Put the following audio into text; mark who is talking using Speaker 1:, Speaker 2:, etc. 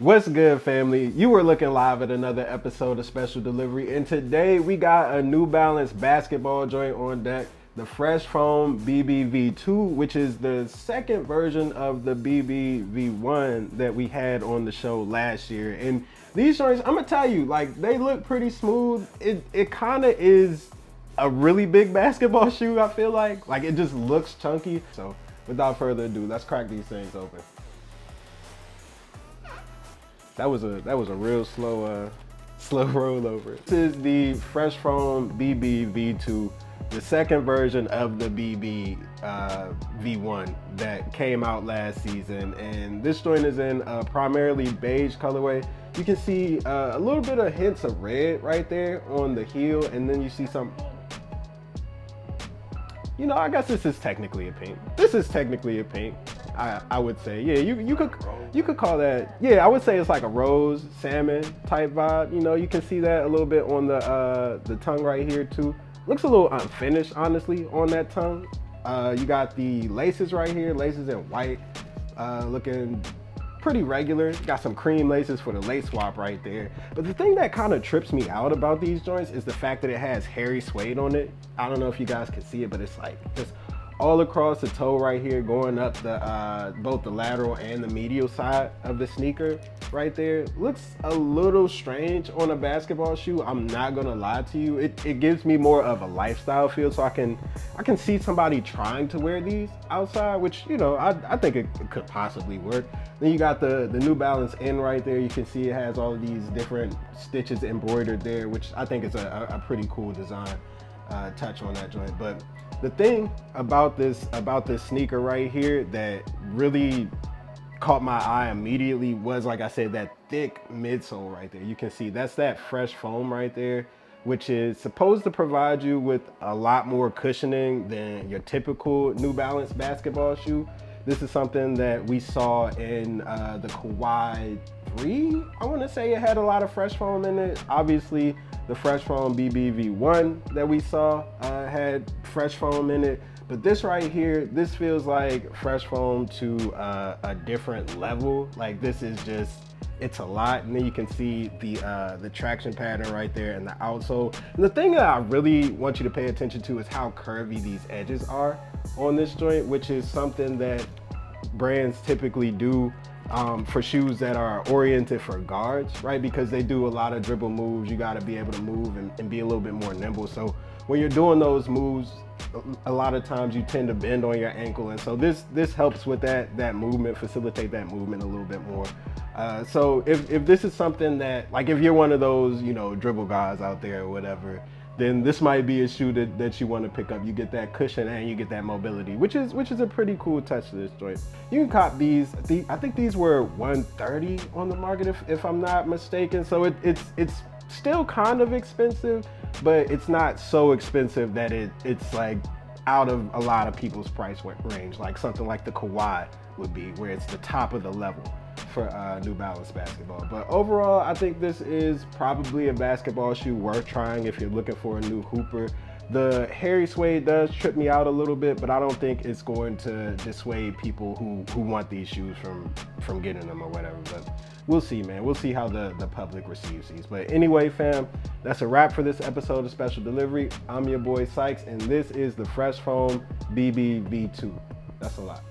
Speaker 1: What's good, family? You were looking live at another episode of Special Delivery, and today we got a New Balance basketball joint on deck, the Fresh Foam BBv2, which is the second version of the BBv1 that we had on the show last year. And these joints, I'm gonna tell you, like, they look pretty smooth. It kind of is a really big basketball shoe, I feel like. Like, it just looks chunky. So without further ado, let's crack these things open. That was a real slow rollover. This is the Fresh Foam BBv2, the second version of the v1 that came out last season, and this joint is in a primarily beige colorway. You can see a little bit of hints of red right there on the heel, and then you see some. You know, I guess this is technically a pink. This is technically a pink. I would say, yeah, you could call that, yeah, I would say it's like a rose salmon type vibe. You know, you can see that a little bit on the tongue right here too. Looks a little unfinished, honestly, on that tongue. You got the laces right here, laces in white, looking pretty regular. Got some cream laces for the lace swap right there. But the thing that kind of trips me out about these joints is the fact that it has hairy suede on it. I don't know if you guys can see it, but it's like just all across the toe right here, going up the both the lateral and the medial side of the sneaker right there. Looks a little strange on a basketball shoe, I'm not gonna lie to you. It gives me more of a lifestyle feel, so I can see somebody trying to wear these outside, which, you know, I think it could possibly work. Then you got the New Balance N right there. You can see it has all of these different stitches embroidered there, which I think is a pretty cool design touch on that joint. But the thing about this sneaker right here that really caught my eye immediately was, like I said, that thick midsole right there. You can see that's that Fresh Foam right there, which is supposed to provide you with a lot more cushioning than your typical New Balance basketball shoe. This is something that we saw in the Kawhi 3. I want to say it had a lot of Fresh Foam in it. Obviously, the Fresh Foam BBv1 that we saw had Fresh Foam in it. But this right here, this feels like Fresh Foam to a different level. Like, this is just, it's a lot. And then you can see the traction pattern right there and the outsole. And the thing that I really want you to pay attention to is how curvy these edges are on this joint, which is something that brands typically do for shoes that are oriented for guards, right? Because they do a lot of dribble moves. You got to be able to move and be a little bit more nimble. So when you're doing those moves, a lot of times you tend to bend on your ankle, and so this helps with that movement, facilitate that movement a little bit more. So if this is something that, like, if you're one of those, you know, dribble guys out there or whatever, then this might be a shoe that you want to pick up. You get that cushion and you get that mobility, which is a pretty cool touch to this joint. You can cop these. I think these were $130 on the market, if I'm not mistaken. So it's still kind of expensive, but it's not so expensive that it's like out of a lot of people's price range, like something like the Kawhi would be, where it's the top of the level for New Balance basketball. But overall, I think this is probably a basketball shoe worth trying if you're looking for a new hooper. The hairy suede does trip me out a little bit, but I don't think it's going to dissuade people who want these shoes from getting them or whatever. But we'll see, man. We'll see how the public receives these. But anyway, fam, that's a wrap for this episode of Special Delivery. I'm your boy Sykes, and this is the Fresh Foam BBv2. That's a lot.